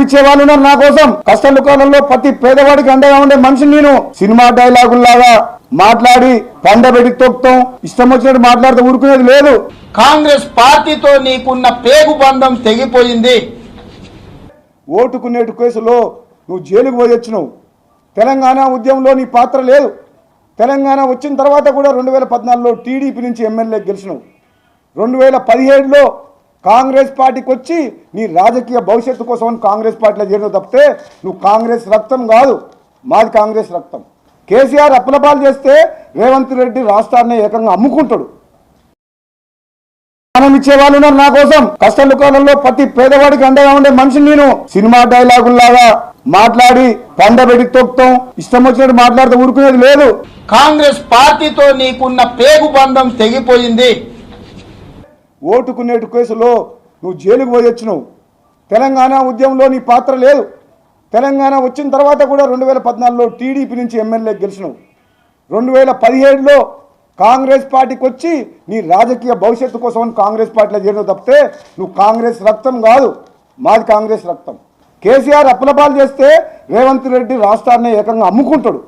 ఇచ్చే వాళ్ళు ఉన్నారు నా కోసం. కష్ట దుకాణంలో ప్రతి పేదవాడికి అండగా ఉండే మనిషిని నేను. సినిమా డైలాగుల్లాగా మాట్లాడి పండబెట్టి తొక్కుతాం, ఇష్టం వచ్చినట్టు మాట్లాడితే ఊరుకునేది లేదు. కాంగ్రెస్ పార్టీతో నీకున్న పేగు బంధం తెగిపోయింది. ఓటుకు నేటు కేసులో నువ్వు జైలుకు పోయి వచ్చినావు. తెలంగాణ ఉద్యమంలో నీ పాత్ర లేదు. తెలంగాణ వచ్చిన తర్వాత కూడా 2014లో టీడీపీ నుంచి ఎమ్మెల్యే గెలిచినావు. 2017లో కాంగ్రెస్ పార్టీకి వచ్చి నీ రాజకీయ భవిష్యత్తు కోసం కాంగ్రెస్ పార్టీలో చేరినావు తప్పితే నువ్వు కాంగ్రెస్ రక్తం కాదు, మాది కాంగ్రెస్ రక్తం. కేసీఆర్ అప్పులపాలు చేస్తే రేవంత్ రెడ్డి రాష్ట్రాన్ని ఏకంగా అమ్ముకుంటాడు. ఇచ్చే వాళ్ళు ఉన్నారు నా కోసం. కష్ట దుకాణంలో ప్రతి పేదవాడికి అండగా ఉండే మనిషిని నేను. సినిమా డైలాగుల్లాగా మాట్లాడి పండబెట్టి తొక్కుతాం, ఇష్టం వచ్చినట్టు మాట్లాడితే ఊరుకునేది లేదు. కాంగ్రెస్ పార్టీతో నీకున్న పేగు బంధం తెగిపోయింది. ఓటుకు నేటు కేసులో నువ్వు జైలుకు పోయి వచ్చినావు. తెలంగాణ ఉద్యమంలో నీ పాత్ర లేదు. తెలంగాణ వచ్చిన తర్వాత కూడా 2014లో టీడీపీ నుంచి ఎమ్మెల్యే గెలిచినావు. 2017లో కాంగ్రెస్ పార్టీకి వచ్చి నీ రాజకీయ భవిష్యత్తు కోసం కాంగ్రెస్ పార్టీలో చేరినావు తప్పితే నువ్వు కాంగ్రెస్ రక్తం కాదు, మాది కాంగ్రెస్ రక్తం. కేసీఆర్ అప్పులపాలు చేస్తే రేవంత్ రెడ్డి రాష్ట్రాన్ని ఏకంగా అమ్ముకుంటాడు.